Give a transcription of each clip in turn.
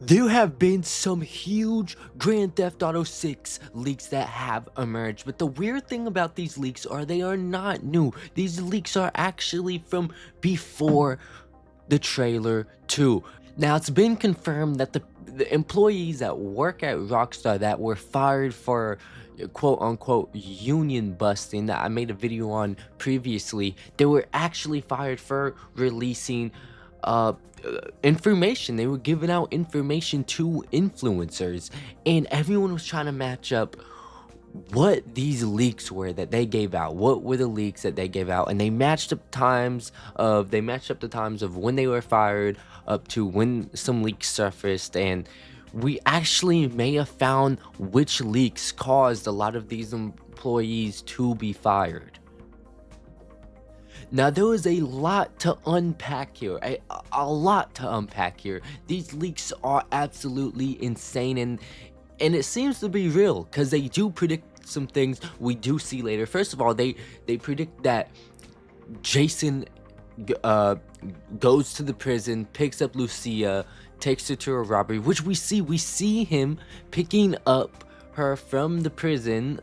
There have been some huge Grand Theft Auto 6 leaks that have emerged, but the weird thing about these leaks are they are not new. These leaks are actually from before the trailer 2. Now, it's been confirmed that the employees that work at Rockstar that were fired for quote unquote union busting that I made a video on previously, they were actually fired for releasing uh information. They were giving out information to influencers, and everyone was trying to match up what these leaks were that they gave out. What were the leaks that they gave out? And they matched up the times of when they were fired up to when some leaks surfaced, and we actually may have found which leaks caused a lot of these employees to be fired. Now, there is a lot to unpack here, a lot to unpack here. These leaks are absolutely insane, and it seems to be real because they do predict some things we do see later. First of all, they predict that Jason uh goes to the prison, picks up Lucia, takes her to a robbery, which we see him picking up her from the prison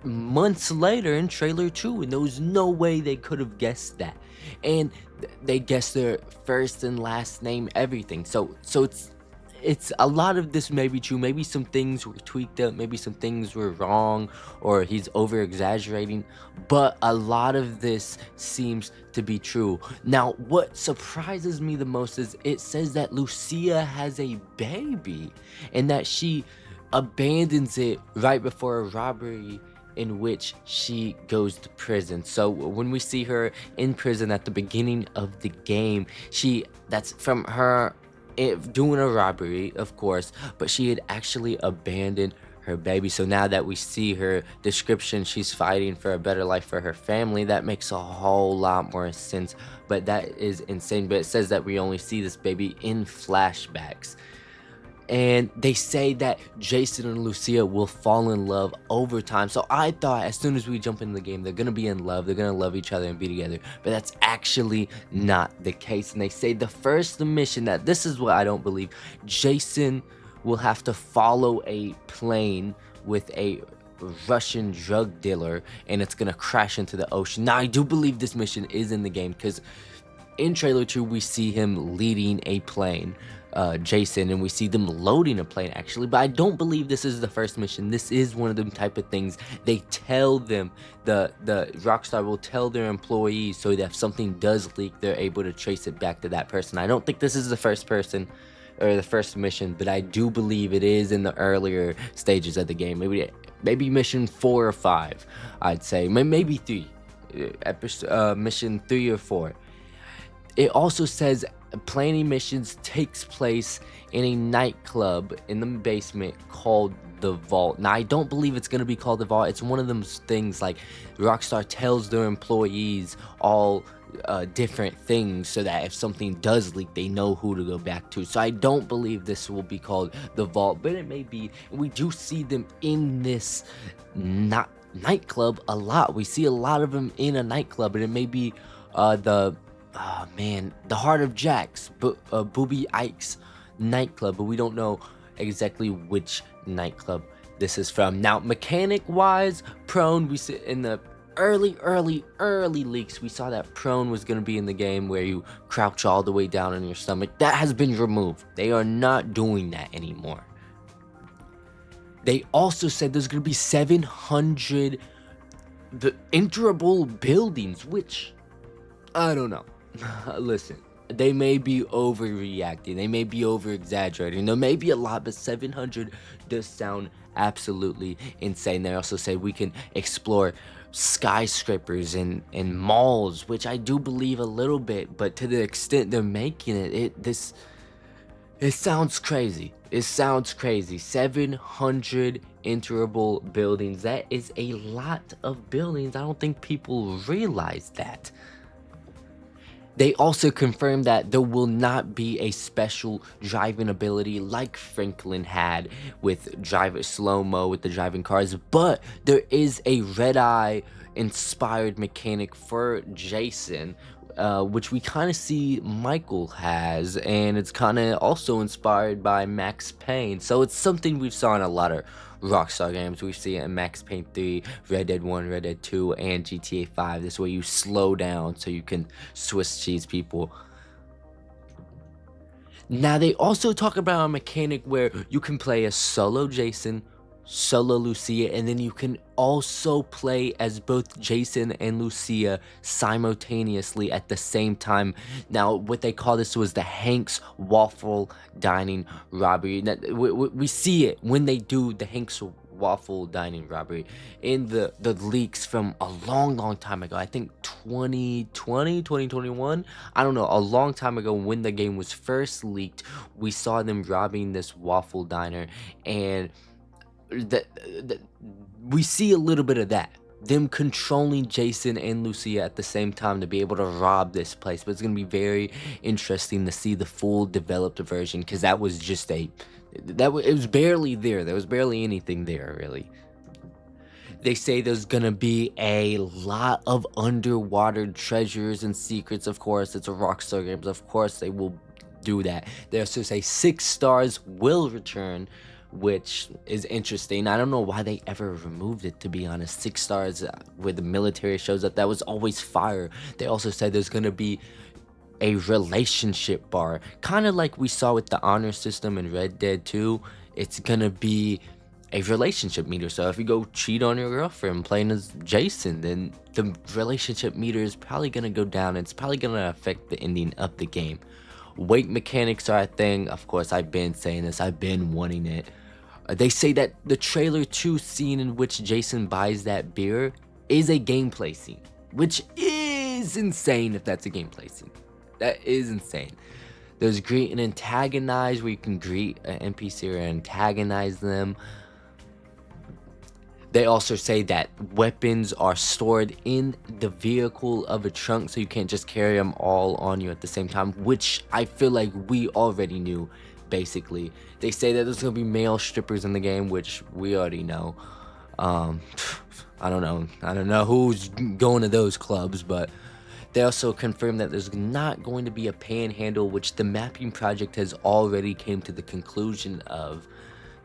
months later in trailer 2, and there was no way they could have guessed that. And they guessed their first and last name, everything. So it's a lot of this may be true. Maybe some things were tweaked up, maybe some things were wrong, or he's over exaggerating, but a lot of this seems to be true. Now, what surprises me the most is it says that Lucia has a baby and that she abandons it right before a robbery in which she goes to prison. So when we see her in prison at the beginning of the game, that's from her doing a robbery, of course, but she had actually abandoned her baby. So now that we see her description, she's fighting for a better life for her family. That makes a whole lot more sense, but that is insane. But it says that we only see this baby in flashbacks, and they say that Jason and Lucia will fall in love over time. So I thought as soon as we jump into the game, they're gonna be in love, they're gonna love each other and be together. But that's actually not the case. And they say the first mission, that this is what I don't believe, Jason will have to follow a plane with a Russian drug dealer, and it's gonna crash into the ocean. Now I do believe this mission is in the game because in trailer 2 we see him leading a plane, Jason, and we see them loading a plane actually. But I don't believe this is the first mission. This is one of them type of things they tell them, the Rockstar will tell their employees, so that if something does leak, they're able to trace it back to that person. I don't think this is the first person or the first mission, but I do believe it is in the earlier stages of the game. Maybe mission 4 or 5, I'd say. Maybe 3, mission 3 or 4. It also says planning missions takes place in a nightclub in the basement called the Vault. Now I don't believe it's gonna be called the Vault. It's one of those things like Rockstar tells their employees all different things so that if something does leak, they know who to go back to. So I don't believe this will be called the Vault, but it may be. We do see them in this not nightclub a lot. We see a lot of them in a nightclub, and it may be the oh man, the Heart of Jack's, Booby Ike's nightclub, but we don't know exactly which nightclub this is from. Now, mechanic-wise, Prone, we see in the early leaks, we saw that Prone was going to be in the game where you crouch all the way down on your stomach. That has been removed. They are not doing that anymore. They also said there's going to be 700 enterable buildings, which I don't know. Listen, they may be overreacting, they may be over exaggerating, there may be a lot, but 700 does sound absolutely insane. They also say we can explore skyscrapers and malls, which I do believe a little bit, but to the extent they're making it sounds crazy. It sounds crazy. 700 enterable buildings. That is a lot of buildings. I don't think people realize that. They also confirmed that there will not be a special driving ability like Franklin had with slow-mo with the driving cars, but there is a Red Eye inspired mechanic for Jason which we kind of see Michael has, and it's kind of also inspired by Max Payne. So it's something we've saw in a lot of Rockstar games. We see it in Max Payne 3, Red Dead 1, Red Dead 2, and GTA 5. This way you slow down so you can Swiss cheese people. Now they also talk about a mechanic where you can play as solo Jason, solo Lucia, and then you can also play as both Jason and Lucia simultaneously at the same time. Now, what they call this was the Hank's Waffle Dining Robbery. Now, we see it when they do the Hank's Waffle Dining Robbery in the leaks from a long time ago. I think 2020, 2021. I don't know, a long time ago when the game was first leaked. We saw them robbing this waffle diner, and we see a little bit of that, them controlling Jason and Lucia at the same time to be able to rob this place. But it's going to be very interesting to see the full developed version, because that was just it was barely there was barely anything there, really. They say there's gonna be a lot of underwater treasures and secrets. Of course, it's a Rockstar Games. Of course, they will do that. They also say 6 stars will return, which is interesting. I don't know why they ever removed it, to be honest. 6 stars where the military shows up, that was always fire. They also said there's gonna be a relationship bar, kind of like we saw with the honor system in Red Dead 2. It's gonna be a relationship meter. So if you go cheat on your girlfriend playing as Jason, then the relationship meter is probably gonna go down. It's probably gonna affect the ending of the game. Weight mechanics are a thing. Of course, I've been saying this, I've been wanting it. They say that the trailer 2 scene in which Jason buys that beer is a gameplay scene, which is insane if that's a gameplay scene. That is insane. There's greet and antagonize, where you can greet an NPC or antagonize them. They also say that weapons are stored in the vehicle of a trunk, so you can't just carry them all on you at the same time, which I feel like we already knew, basically. They say that there's going to be male strippers in the game, which we already know. I don't know who's going to those clubs, but they also confirmed that there's not going to be a panhandle, which the mapping project has already came to the conclusion of.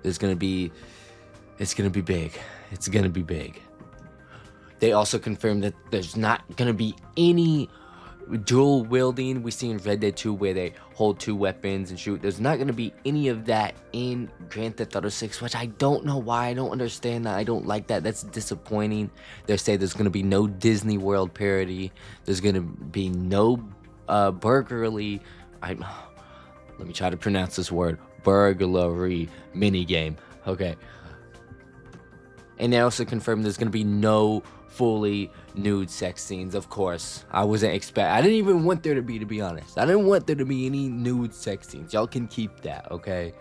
It's gonna be big. It's gonna be big. They also confirmed that there's not gonna be any dual wielding we see in Red Dead 2, where they hold 2 weapons and shoot. There's not going to be any of that in Grand Theft Auto 6, which I don't know why. I don't understand that. I don't like that. That's disappointing. They say there's going to be no Disney World parody. There's going to be no burglary. Let me try to pronounce this word. Burglary minigame. Okay. And they also confirmed there's going to be no fully nude sex scenes. Of course, I didn't even want there to be honest. I didn't want there to be any nude sex scenes. Y'all can keep that, okay?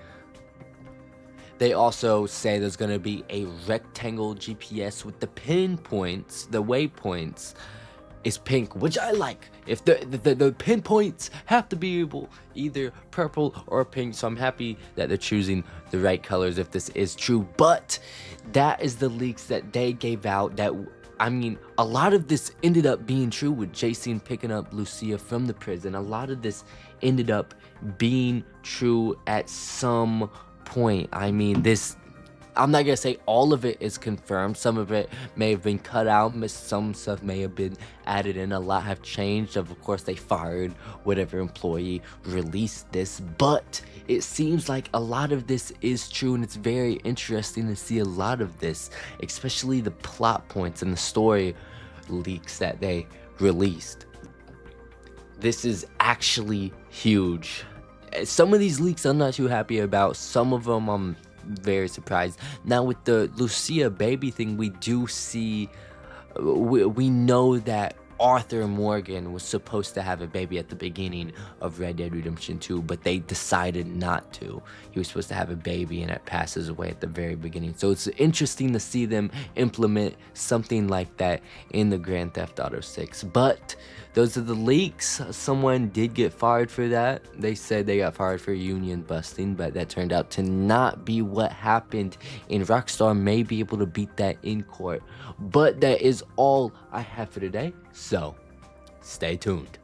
They also say there's going to be a rectangle GPS with the pinpoints, the waypoints is pink, which I like. If the pinpoints have to be either purple or pink, so I'm happy that they're choosing the right colors if this is true. But that is the leaks that they gave out. That, I mean, a lot of this ended up being true with Jason picking up Lucia from the prison. A lot of this ended up being true at some point. I mean, I'm not gonna say all of it is confirmed. Some of it may have been cut out. Some stuff may have been added in. A lot have changed. Of course, they fired whatever employee released this. But it seems like a lot of this is true, and it's very interesting to see a lot of this, especially the plot points and the story leaks that they released. This is actually huge. Some of these leaks I'm not too happy about. Some of them I'm very surprised. Now with the Lucia baby thing, we do see, we know that Arthur Morgan was supposed to have a baby at the beginning of Red Dead Redemption 2, but they decided not to. He was supposed to have a baby and it passes away at the very beginning. So it's interesting to see them implement something like that in the Grand Theft Auto 6. But those are the leaks. Someone did get fired for that. They said they got fired for union busting, but that turned out to not be what happened, and Rockstar may be able to beat that in court. But that is all I have for today, so stay tuned.